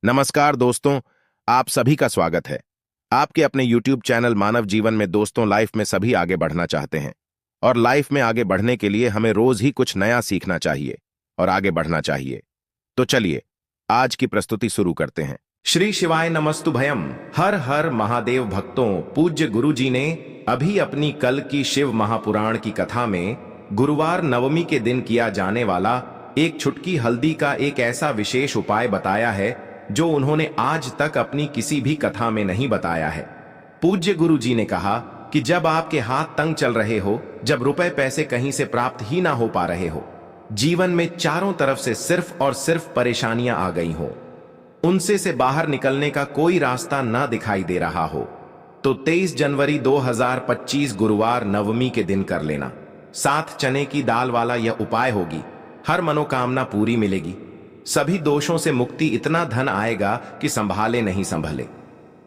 नमस्कार दोस्तों, आप सभी का स्वागत है। आपके अपने YouTube चैनल मानव जीवन में दोस्तों लाइफ में सभी आगे बढ़ना चाहते हैं और लाइफ में आगे बढ़ने के लिए हमें रोज ही कुछ नया सीखना चाहिए और आगे बढ़ना चाहिए। तो चलिए आज की प्रस्तुति शुरू करते हैं। श्री शिवाय नमस्तु भयम। हर हर महादेव भक्तों, पूज्य गुरु जी ने अभी अपनी कल की शिव महापुराण की कथा में गुरुवार नवमी के दिन किया जाने वाला एक छुटकी हल्दी का एक ऐसा विशेष उपाय बताया है जो उन्होंने आज तक अपनी किसी भी कथा में नहीं बताया है। पूज्य गुरु जी ने कहा कि जब आपके हाथ तंग चल रहे हो, जब रुपए पैसे कहीं से प्राप्त ही ना हो पा रहे हो, जीवन में चारों तरफ से सिर्फ और सिर्फ परेशानियां आ गई हो, उनसे से बाहर निकलने का कोई रास्ता ना दिखाई दे रहा हो, तो 23 जनवरी 2025 गुरुवार नवमी के दिन कर लेना। 7 चने की दाल वाला यह उपाय होगी, हर मनोकामना पूरी मिलेगी, सभी दोषों से मुक्ति, इतना धन आएगा कि संभाले नहीं संभले।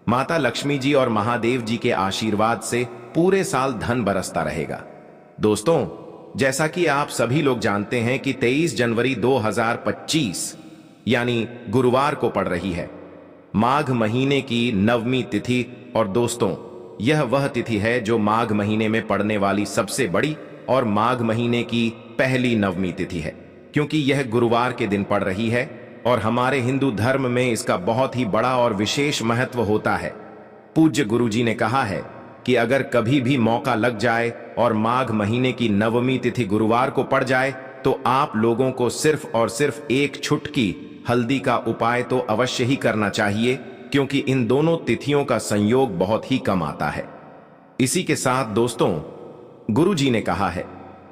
माता लक्ष्मी जी और महादेव जी के आशीर्वाद से पूरे साल धन बरसता रहेगा। दोस्तों, जैसा कि आप सभी लोग जानते हैं कि 23 जनवरी 2025 यानी गुरुवार को पड़ रही है माघ महीने की नवमी तिथि। और दोस्तों, यह वह तिथि है जो माघ महीने में पड़ने वाली सबसे बड़ी और माघ महीने की पहली नवमी तिथि है, क्योंकि यह गुरुवार के दिन पड़ रही है और हमारे हिंदू धर्म में इसका बहुत ही बड़ा और विशेष महत्व होता है। पूज्य गुरु जी ने कहा है कि अगर कभी भी मौका लग जाए और माघ महीने की नवमी तिथि गुरुवार को पड़ जाए तो आप लोगों को सिर्फ और सिर्फ एक छुटकी हल्दी का उपाय तो अवश्य ही करना चाहिए, क्योंकि इन दोनों तिथियों का संयोग बहुत ही कम आता है। इसी के साथ दोस्तों, गुरु जी ने कहा है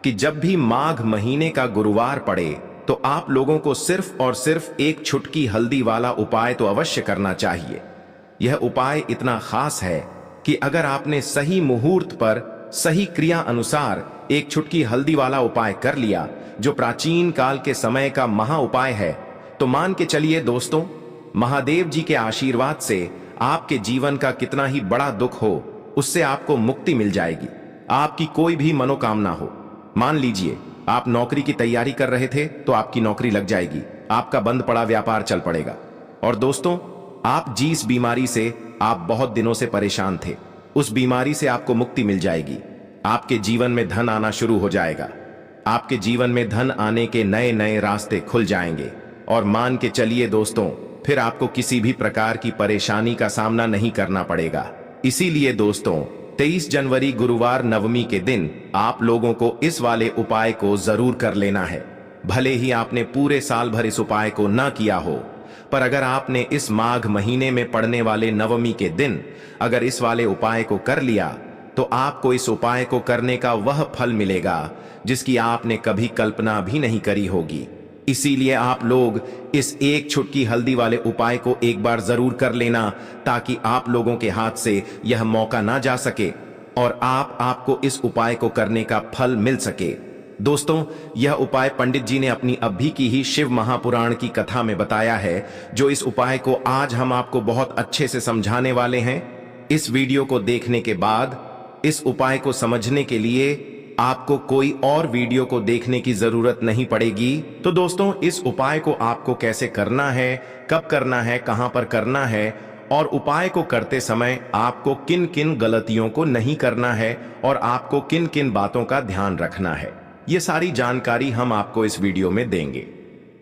कि जब भी माघ महीने का गुरुवार पड़े तो आप लोगों को सिर्फ और सिर्फ एक छुटकी हल्दी वाला उपाय तो अवश्य करना चाहिए। यह उपाय इतना खास है कि अगर आपने सही मुहूर्त पर सही क्रिया अनुसार एक छुटकी हल्दी वाला उपाय कर लिया, जो प्राचीन काल के समय का महा उपाय है, तो मान के चलिए दोस्तों, महादेव जी के आशीर्वाद से आपके जीवन का कितना ही बड़ा दुख हो, उससे आपको मुक्ति मिल जाएगी। आपकी कोई भी मनोकामना हो, मान लीजिए आप नौकरी की तैयारी कर रहे थे तो आपकी नौकरी लग जाएगी, आपका बंद पड़ा व्यापार चल पड़ेगा। और दोस्तों, आप जिस बीमारी से आप बहुत दिनों से परेशान थे, उस बीमारी से आपको मुक्ति मिल जाएगी। आपके जीवन में धन आना शुरू हो जाएगा, आपके जीवन में धन आने के नए नए रास्ते खुल जाएंगे। और मान के चलिए दोस्तों, फिर आपको किसी भी प्रकार की परेशानी का सामना नहीं करना पड़ेगा। इसीलिए दोस्तों, 23 जनवरी गुरुवार नवमी के दिन आप लोगों को इस वाले उपाय को जरूर कर लेना है। भले ही आपने पूरे साल भर इस उपाय को ना किया हो, पर अगर आपने इस माघ महीने में पड़ने वाले नवमी के दिन अगर इस वाले उपाय को कर लिया, तो आपको इस उपाय को करने का वह फल मिलेगा जिसकी आपने कभी कल्पना भी नहीं करी होगी। इसीलिए आप लोग इस एक छुटकी हल्दी वाले उपाय को एक बार जरूर कर लेना, ताकि आप लोगों के हाथ से यह मौका ना जा सके और आपको इस उपाय को करने का फल मिल सके। दोस्तों, यह उपाय पंडित जी ने अपनी अभी की ही शिव महापुराण की कथा में बताया है, जो इस उपाय को आज हम आपको बहुत अच्छे से समझाने वाले हैं। इस वीडियो को देखने के बाद इस उपाय को समझने के लिए आपको कोई और वीडियो को देखने की जरूरत नहीं पड़ेगी। तो दोस्तों, इस उपाय को आपको कैसे करना है, कब करना है, कहां पर करना है और उपाय को करते समय आपको किन किन गलतियों को नहीं करना है और आपको किन किन बातों का ध्यान रखना है, ये सारी जानकारी हम आपको इस वीडियो में देंगे।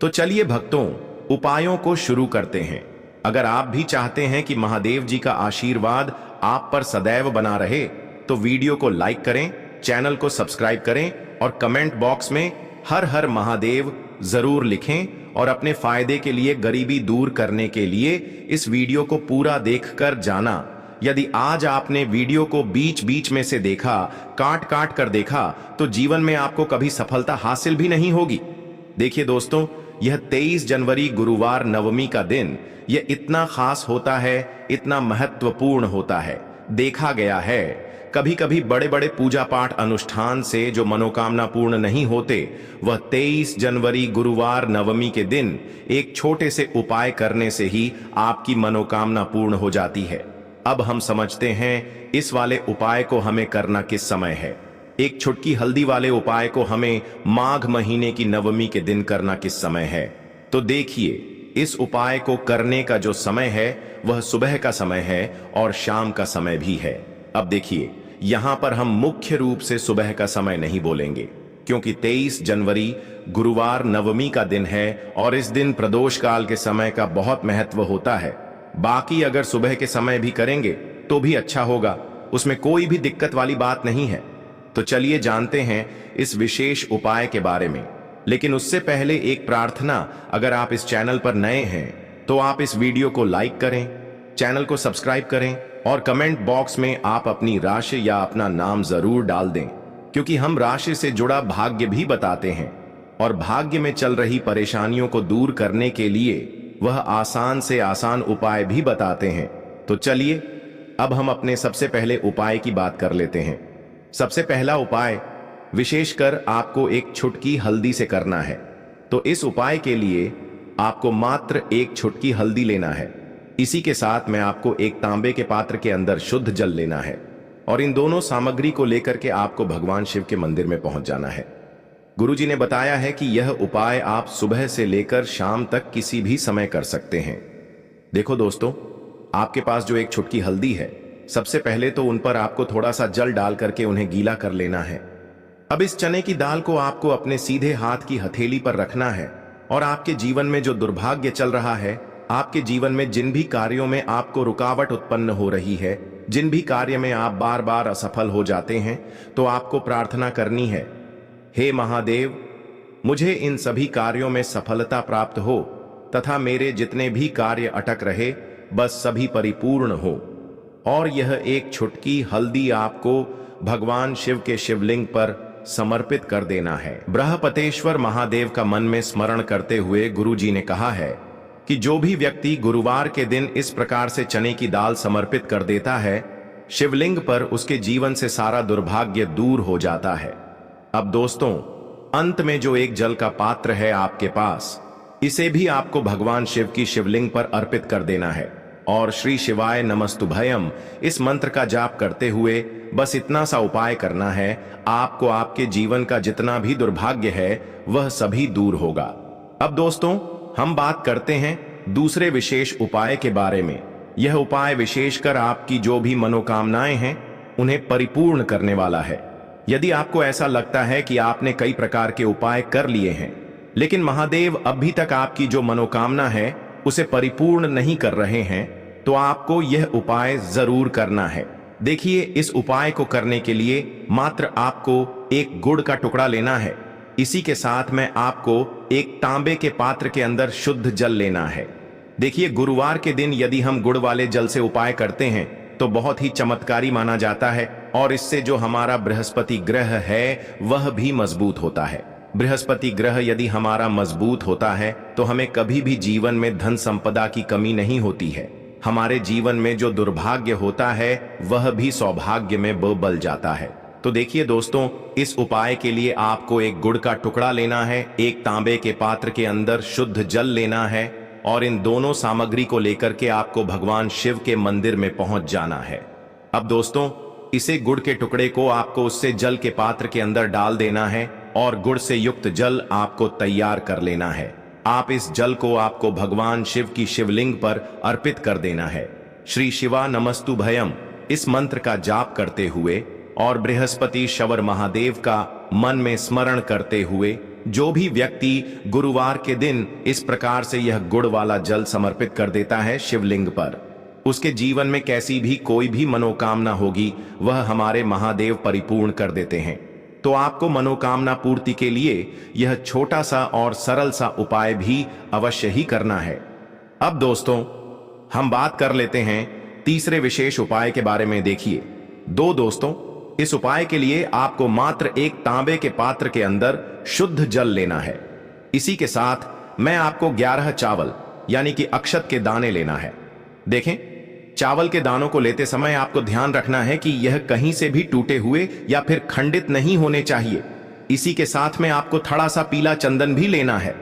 तो चलिए भक्तों, उपायों को शुरू करते हैं। अगर आप भी चाहते हैं कि महादेव जी का आशीर्वाद आप पर सदैव बना रहे, तो वीडियो को लाइक करें, चैनल को सब्सक्राइब करें और कमेंट बॉक्स में हर हर महादेव जरूर लिखें। और अपने फायदे के लिए, गरीबी दूर करने के लिए इस वीडियो को पूरा देखकर जाना। यदि आज आपने वीडियो को बीच बीच में से देखा, काट काट कर देखा, तो जीवन में आपको कभी सफलता हासिल भी नहीं होगी। देखिए दोस्तों, यह 23 जनवरी गुरुवार नवमी का दिन यह इतना खास होता है, इतना महत्वपूर्ण होता है। देखा गया है कभी कभी बड़े बड़े पूजा पाठ अनुष्ठान से जो मनोकामना पूर्ण नहीं होते, वह 23 जनवरी गुरुवार नवमी के दिन एक छोटे से उपाय करने से ही आपकी मनोकामना पूर्ण हो जाती है। अब हम समझते हैं इस वाले उपाय को हमें करना किस समय है। एक छुटकी हल्दी वाले उपाय को हमें माघ महीने की नवमी के दिन करना किस समय है। तो देखिए, इस उपाय को करने का जो समय है वह सुबह का समय है और शाम का समय भी है। अब देखिए, यहां पर हम मुख्य रूप से सुबह का समय नहीं बोलेंगे, क्योंकि 23 जनवरी गुरुवार नवमी का दिन है और इस दिन प्रदोष काल के समय का बहुत महत्व होता है। बाकी अगर सुबह के समय भी करेंगे तो भी अच्छा होगा, उसमें कोई भी दिक्कत वाली बात नहीं है। तो चलिए जानते हैं इस विशेष उपाय के बारे में। लेकिन उससे पहले एक प्रार्थना, अगर आप इस चैनल पर नए हैं तो आप इस वीडियो को लाइक करें, चैनल को सब्सक्राइब करें और कमेंट बॉक्स में आप अपनी राशि या अपना नाम जरूर डाल दें, क्योंकि हम राशि से जुड़ा भाग्य भी बताते हैं और भाग्य में चल रही परेशानियों को दूर करने के लिए वह आसान से आसान उपाय भी बताते हैं। तो चलिए अब हम अपने सबसे पहले उपाय की बात कर लेते हैं। सबसे पहला उपाय विशेषकर आपको एक चुटकी हल्दी से करना है। तो इस उपाय के लिए आपको मात्र एक चुटकी हल्दी लेना है। इसी के साथ में आपको एक तांबे के पात्र के अंदर शुद्ध जल लेना है और इन दोनों सामग्री को लेकर के आपको भगवान शिव के मंदिर में पहुंच जाना है। गुरुजी ने बताया है कि यह उपाय आप सुबह से लेकर शाम तक किसी भी समय कर सकते हैं। देखो दोस्तों, आपके पास जो एक चुटकी हल्दी है, सबसे पहले तो उन पर आपको थोड़ा सा जल डाल करके उन्हें गीला कर लेना है। अब इस चने की दाल को आपको अपने सीधे हाथ की हथेली पर रखना है और आपके जीवन में जो दुर्भाग्य चल रहा है, आपके जीवन में जिन भी कार्यों में आपको रुकावट उत्पन्न हो रही है, जिन भी कार्य में आप बार बार असफल हो जाते हैं, तो आपको प्रार्थना करनी है, हे महादेव, मुझे इन सभी कार्यों में सफलता प्राप्त हो तथा मेरे जितने भी कार्य अटक रहे बस सभी परिपूर्ण हो। और यह एक चुटकी हल्दी आपको भगवान शिव के शिवलिंग पर समर्पित कर देना है। बृहस्पतेश्वर महादेव का मन में स्मरण करते हुए गुरुजी ने कहा है कि जो भी व्यक्ति गुरुवार के दिन इस प्रकार से चने की दाल समर्पित कर देता है शिवलिंग पर, उसके जीवन से सारा दुर्भाग्य दूर हो जाता है। अब दोस्तों, अंत में जो एक जल का पात्र है आपके पास, इसे भी आपको भगवान शिव की शिवलिंग पर अर्पित कर देना है और श्री शिवाय नमस्तुभयम इस मंत्र का जाप करते हुए बस इतना सा उपाय करना है। आपको आपके जीवन का जितना भी दुर्भाग्य है वह सभी दूर होगा। अब दोस्तों, हम बात करते हैं दूसरे विशेष उपाय के बारे में। यह उपाय विशेषकर आपकी जो भी मनोकामनाएं हैं उन्हें परिपूर्ण करने वाला है। यदि आपको ऐसा लगता है कि आपने कई प्रकार के उपाय कर लिए हैं लेकिन महादेव अभी तक आपकी जो मनोकामना है उसे परिपूर्ण नहीं कर रहे हैं, तो आपको यह उपाय जरूर करना है। देखिए, इस उपाय को करने के लिए मात्र आपको एक गुड़ का टुकड़ा लेना है। इसी के साथ में आपको एक तांबे के पात्र के अंदर शुद्ध जल लेना है। देखिए, गुरुवार के दिन यदि हम गुड़ वाले जल से उपाय करते हैं तो बहुत ही चमत्कारी माना जाता है और इससे जो हमारा बृहस्पति ग्रह है वह भी मजबूत होता है। बृहस्पति ग्रह यदि हमारा मजबूत होता है तो हमें कभी भी जीवन में धन संपदा की कमी नहीं होती है। हमारे जीवन में जो दुर्भाग्य होता है वह भी सौभाग्य में बदल जाता है। तो देखिए दोस्तों, इस उपाय के लिए आपको एक गुड़ का टुकड़ा लेना है, एक तांबे के पात्र के अंदर शुद्ध जल लेना है और इन दोनों सामग्री को लेकर के आपको भगवान शिव के मंदिर में पहुंच जाना है। अब दोस्तों, इसे गुड़ के टुकड़े को आपको उससे जल के पात्र के अंदर डाल देना है और गुड़ से युक्त जल आपको तैयार कर लेना है। आप इस जल को आपको भगवान शिव की शिवलिंग पर अर्पित कर देना है। श्री शिवा नमस्तुभयम इस मंत्र का जाप करते हुए और बृहस्पति शवर महादेव का मन में स्मरण करते हुए जो भी व्यक्ति गुरुवार के दिन इस प्रकार से यह गुड़ वाला जल समर्पित कर देता है शिवलिंग पर, उसके जीवन में कैसी भी कोई भी मनोकामना होगी वह हमारे महादेव परिपूर्ण कर देते हैं। तो आपको मनोकामना पूर्ति के लिए यह छोटा सा और सरल सा उपाय भी अवश्य ही करना है। अब दोस्तों, हम बात कर लेते हैं तीसरे विशेष उपाय के बारे में। देखिए दोस्तों, इस उपाय के लिए आपको मात्र एक तांबे के पात्र के अंदर शुद्ध जल लेना है। इसी के साथ मैं आपको 11 चावल यानी कि अक्षत के दाने लेना है। देखें, चावल के दानों को लेते समय आपको ध्यान रखना है कि यह कहीं से भी टूटे हुए या फिर खंडित नहीं होने चाहिए। इसी के साथ में आपको थोड़ा सा पीला चंदन भी लेना है।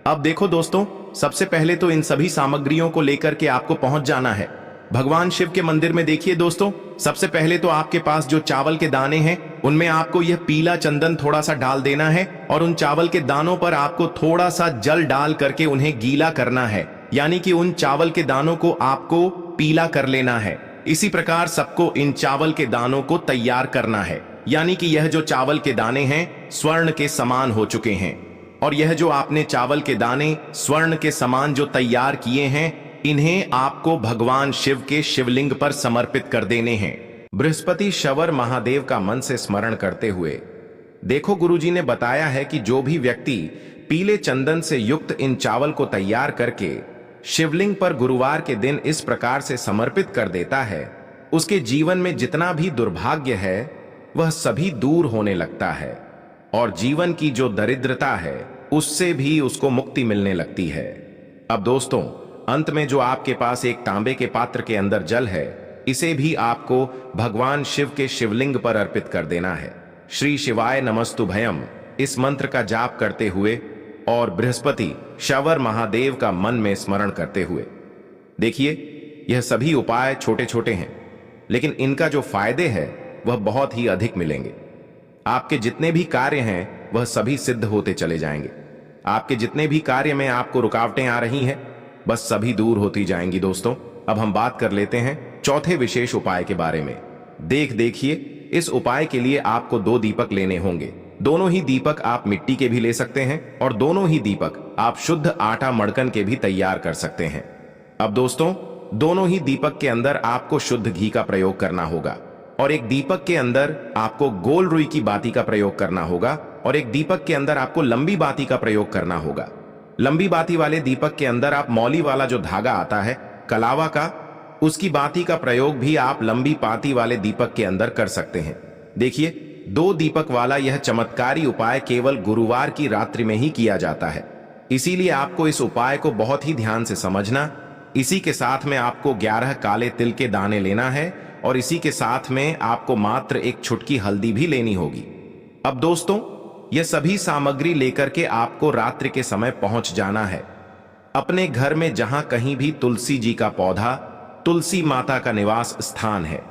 अब देखो दोस्तों, सबसे पहले तो इन सभी सामग्रियों को लेकर के आपको पहुंच जाना है भगवान शिव के मंदिर में देखिए दोस्तों, सबसे पहले तो आपके पास जो चावल के दाने हैं उनमें आपको यह पीला चंदन थोड़ा सा डाल देना है और उन चावल के दानों पर आपको थोड़ा सा जल डाल करके उन्हें गीला करना है, यानी कि उन चावल के दानों को आपको पीला कर लेना है। इसी प्रकार सबको इन चावल के दानों को तैयार करना है, यानी कि यह जो चावल के दाने हैं स्वर्ण के समान हो चुके हैं। और यह जो आपने चावल के दाने स्वर्ण के समान जो तैयार किए हैं, इन्हें आपको भगवान शिव के शिवलिंग पर समर्पित कर देने हैं। बृहस्पति शवर महादेव का मन से स्मरण करते हुए। देखो, गुरुजी ने बताया है कि जो भी व्यक्ति पीले चंदन से युक्त इन चावल को तैयार करके शिवलिंग पर गुरुवार के दिन इस प्रकार से समर्पित कर देता है, उसके जीवन में जितना भी दुर्भाग्य है वह सभी दूर होने लगता है और जीवन की जो दरिद्रता है उससे भी उसको मुक्ति मिलने लगती है। अब दोस्तों, अंत में जो आपके पास एक तांबे के पात्र के अंदर जल है, इसे भी आपको भगवान शिव के शिवलिंग पर अर्पित कर देना है। श्री शिवाय नमस्तुभयम इस मंत्र का जाप करते हुए और बृहस्पति शवर महादेव का मन में स्मरण करते हुए। देखिए, यह सभी उपाय छोटे छोटे हैं, लेकिन इनका जो फायदे है वह बहुत ही अधिक मिलेंगे। आपके जितने भी कार्य हैं वह सभी सिद्ध होते चले जाएंगे। आपके जितने भी कार्य में आपको रुकावटें आ रही हैं, बस सभी दूर होती जाएंगी। दोस्तों, अब हम बात कर लेते हैं चौथे विशेष उपाय के बारे में। देखिए, इस उपाय के लिए आपको 2 दीपक लेने होंगे। दोनों ही दीपक आप मिट्टी के भी ले सकते हैं और दोनों ही दीपक आप शुद्ध आटा मड़कन के भी तैयार कर सकते हैं। अब दोस्तों, दोनों ही दीपक के अंदर आपको शुद्ध घी का प्रयोग करना होगा और एक दीपक के अंदर आपको गोल रुई की बाती का प्रयोग करना होगा और एक दीपक के अंदर आपको लंबी बाती का प्रयोग करना होगा। लंबी बाती वाले दीपक के अंदर आप मौली वाला जो धागा आता है कलावा का, उसकी बाती का प्रयोग भी आप लंबी बाती वाले दीपक के अंदर कर सकते हैं। देखिए, 2 दीपक वाला यह चमत्कारी उपाय केवल गुरुवार की रात्रि में ही किया जाता है, इसीलिए आपको इस उपाय को बहुत ही ध्यान से समझना। इसी के साथ में आपको 11 काले तिल के दाने लेना है और इसी के साथ में आपको मात्र एक चुटकी हल्दी भी लेनी होगी। अब दोस्तों, यह सभी सामग्री लेकर के आपको रात्रि के समय पहुंच जाना है अपने घर में, जहां कहीं भी तुलसी जी का पौधा, तुलसी माता का निवास स्थान है,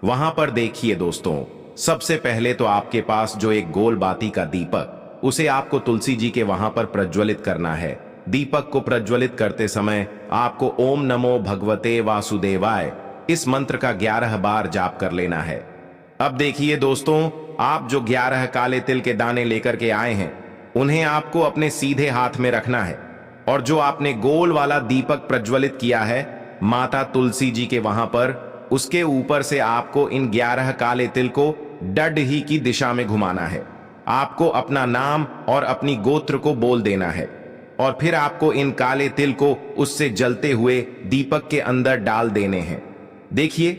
वहां पर देखिए दोस्तों, सबसे पहले तो आपके पास जो एक गोल बाती का दीपक, उसे आपको तुलसी जी के वहां पर प्रज्वलित करना है। दीपक को प्रज्वलित करते समय आपको ओम नमो भगवते वासुदेवाय इस मंत्र का 11 बार जाप कर लेना है। अब देखिए दोस्तों, आप जो 11 काले तिल के दाने लेकर के आए हैं, उन्हें आपको अपने सीधे हाथ में रखना है और जो आपने गोल वाला दीपक प्रज्वलित किया है माता तुलसी जी के वहां पर, उसके ऊपर से आपको इन 11 काले तिल को डड ही की दिशा में घुमाना है। आपको अपना नाम और अपनी गोत्र को बोल देना है और फिर आपको इन काले तिल को उससे जलते हुए दीपक के अंदर डाल देने हैं। देखिए,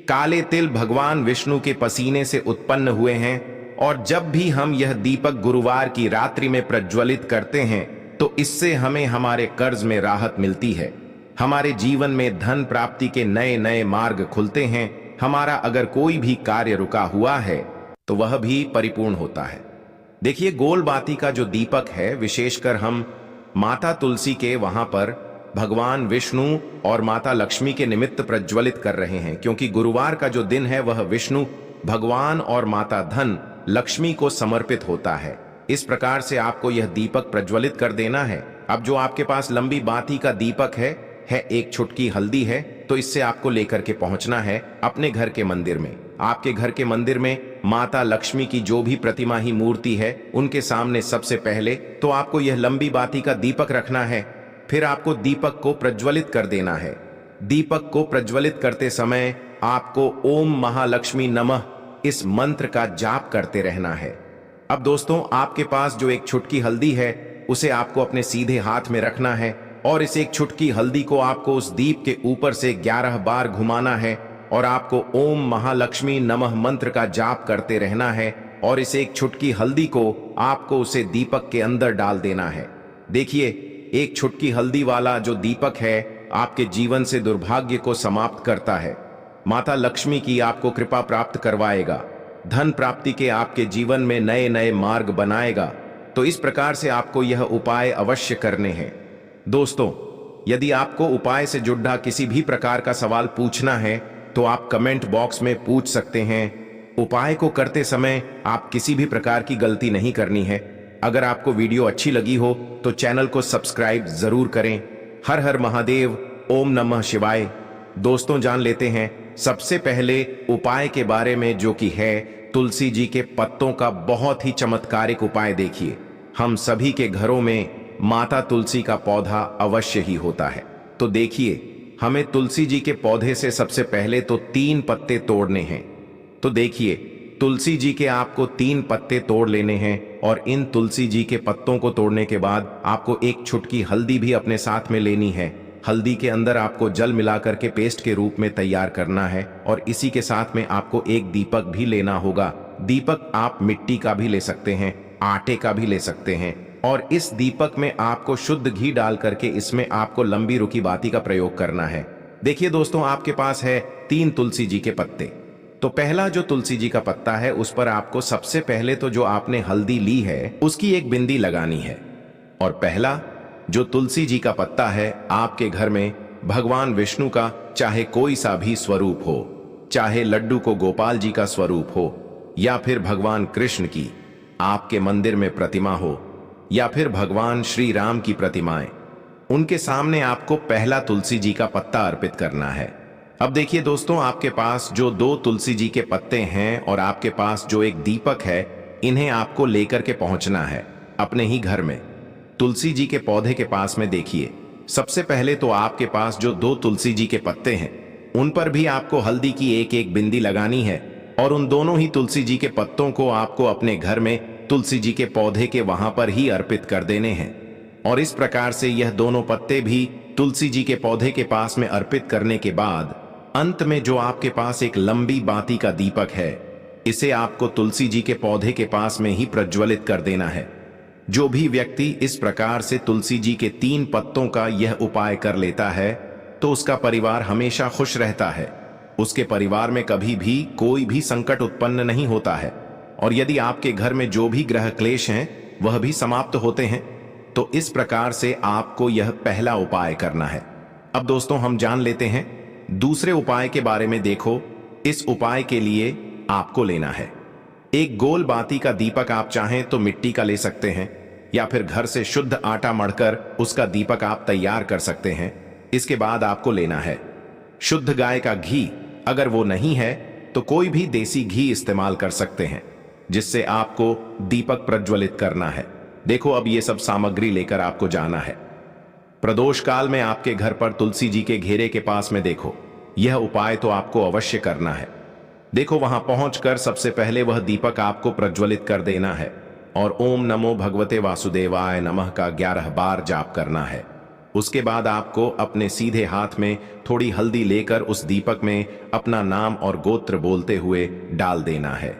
काले तिल भगवान विष्णु के पसीने से उत्पन्न हुए हैं और जब भी हम यह दीपक गुरुवार की रात्रि में प्रज्वलित करते हैं तो इससे हमें हमारे कर्ज में राहत मिलती है, हमारे जीवन में धन प्राप्ति के नए नए मार्ग खुलते हैं, हमारा अगर कोई भी कार्य रुका हुआ है तो वह भी परिपूर्ण होता है। देखिए, गोल बाती का जो दीपक है, विशेषकर हम माता तुलसी के वहां पर भगवान विष्णु और माता लक्ष्मी के निमित्त प्रज्वलित कर रहे हैं, क्योंकि गुरुवार का जो दिन है वह विष्णु भगवान और माता धन लक्ष्मी को समर्पित होता है। इस प्रकार से आपको यह दीपक प्रज्वलित कर देना है। अब जो आपके पास लंबी बाती का दीपक है एक चुटकी हल्दी है, तो इससे आपको लेकर के पहुंचना है अपने घर के मंदिर में। आपके घर के मंदिर में माता लक्ष्मी की जो भी प्रतिमा ही मूर्ति है, उनके सामने सबसे पहले तो आपको यह लंबी बाती का दीपक रखना है। फिर आपको दीपक को प्रज्वलित कर देना है। दीपक को प्रज्वलित करते समय आपको ओम महालक्ष्मी नमः इस मंत्र का जाप करते रहना है। अब दोस्तों, आपके पास जो एक चुटकी हल्दी है, उसे आपको अपने सीधे हाथ में रखना है और इस एक चुटकी हल्दी को आपको उस दीप के ऊपर से 11 बार घुमाना है और आपको ओम महालक्ष्मी नमः मंत्र का जाप करते रहना है और इस एक चुटकी हल्दी को आपको उसे दीपक के अंदर डाल देना है। देखिए, एक चुटकी हल्दी वाला जो दीपक है आपके जीवन से दुर्भाग्य को समाप्त करता है, माता लक्ष्मी की आपको कृपा प्राप्त करवाएगा, धन प्राप्ति के आपके जीवन में नए नए मार्ग बनाएगा। तो इस प्रकार से आपको यह उपाय अवश्य करने हैं। दोस्तों, यदि आपको उपाय से जुड़ा किसी भी प्रकार का सवाल पूछना है तो आप कमेंट बॉक्स में पूछ सकते हैं। उपाय को करते समय आप किसी भी प्रकार की गलती नहीं करनी है। अगर आपको वीडियो अच्छी लगी हो तो चैनल को सब्सक्राइब जरूर करें। हर हर महादेव, ओम नमः शिवाय। दोस्तों, जान लेते हैं सबसे पहले उपाय के बारे में, जो कि है तुलसी जी के पत्तों का बहुत ही चमत्कारिक उपाय। देखिए, हम सभी के घरों में माता तुलसी का पौधा अवश्य ही होता है। तो देखिए, हमें तुलसी जी के पौधे से सबसे पहले तो 3 पत्ते तोड़ने हैं। तो देखिए, तुलसी जी के आपको 3 पत्ते तोड़ लेने हैं और इन तुलसी जी के पत्तों को तोड़ने के बाद आपको एक चुटकी हल्दी भी अपने साथ में लेनी है। हल्दी के अंदर आपको जल मिलाकर के पेस्ट के रूप में तैयार करना है और इसी के साथ में आपको एक दीपक भी लेना होगा। दीपक आप मिट्टी का भी ले सकते हैं, आटे का भी ले सकते हैं, और इस दीपक में आपको शुद्ध घी डाल करके इसमें आपको लंबी रुकी बाती का प्रयोग करना है। देखिए दोस्तों, आपके पास है 3 तुलसी जी के पत्ते। तो पहला जो तुलसी जी का पत्ता है उस पर आपको सबसे पहले तो जो आपने हल्दी ली है उसकी एक बिंदी लगानी है। और पहला जो तुलसी जी का पत्ता है, आपके घर में भगवान विष्णु का चाहे कोई सा भी स्वरूप हो, चाहे लड्डू को गोपाल जी का स्वरूप हो, या फिर भगवान कृष्ण की आपके मंदिर में प्रतिमा हो, या फिर भगवान श्री राम की प्रतिमाएं, उनके सामने आपको पहला तुलसी जी का पत्ता अर्पित करना है। अब देखिए दोस्तों, आपके पास जो 2 तुलसी जी के पत्ते हैं और आपके पास जो एक दीपक है, इन्हें आपको लेकर के पहुंचना है अपने ही घर में। तुलसी जी के पौधे के पास में देखिए, सबसे पहले तो आपके पास जो 2 तुलसी जी के पत्ते हैं उन पर भी आपको हल्दी की एक एक बिंदी लगानी है और उन दोनों ही तुलसी जी के पत्तों को आपको अपने घर में तुलसी जी के पौधे के वहां पर ही अर्पित कर देने हैं। और इस प्रकार से यह दोनों पत्ते भी तुलसी जी के पौधे के पास में अर्पित करने के बाद अंत में जो आपके पास एक लंबी बाती का दीपक है, इसे आपको तुलसी जी के पौधे के पास में ही प्रज्वलित कर देना है। जो भी व्यक्ति इस प्रकार से तुलसी जी के 3 पत्तों का यह उपाय कर लेता है तो उसका परिवार हमेशा खुश रहता है। उसके परिवार में कभी भी कोई भी संकट उत्पन्न नहीं होता है और यदि आपके घर में जो भी ग्रह क्लेश हैं वह भी समाप्त होते हैं। तो इस प्रकार से आपको यह पहला उपाय करना है। अब दोस्तों, हम जान लेते हैं दूसरे उपाय के बारे में। देखो, इस उपाय के लिए आपको लेना है एक गोल बाती का दीपक। आप चाहें तो मिट्टी का ले सकते हैं या फिर घर से शुद्ध आटा मढ़कर उसका दीपक आप तैयार कर सकते हैं। इसके बाद आपको लेना है शुद्ध गाय का घी। अगर वो नहीं है तो कोई भी देसी घी इस्तेमाल कर सकते हैं, जिससे आपको दीपक प्रज्वलित करना है। देखो, अब ये सब सामग्री लेकर आपको जाना है। प्रदोष काल में आपके घर पर तुलसी जी के घेरे के पास में देखो, यह उपाय तो आपको अवश्य करना है। देखो, वहां पहुंचकर सबसे पहले वह दीपक आपको प्रज्वलित कर देना है और ओम नमो भगवते वासुदेवाय नमः का 11 बार जाप करना है। उसके बाद आपको अपने सीधे हाथ में थोड़ी हल्दी लेकर उस दीपक में अपना नाम और गोत्र बोलते हुए डाल देना है।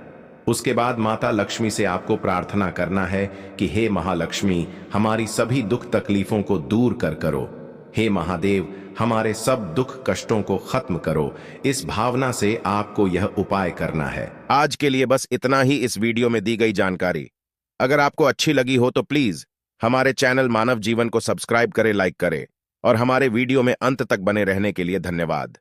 उसके बाद माता लक्ष्मी से आपको प्रार्थना करना है कि हे महालक्ष्मी, हमारी सभी दुख तकलीफों को दूर कर करो। हे महादेव, हमारे सब दुख कष्टों को खत्म करो। इस भावना से आपको यह उपाय करना है। आज के लिए बस इतना ही इस वीडियो में दी गई जानकारी। अगर आपको अच्छी लगी हो तो प्लीज हमारे चैनल मानव जीवन को सब्सक्राइब करें, लाइक करें और हमारे वीडियो में अंत तक बने रहने के लिए धन्यवाद।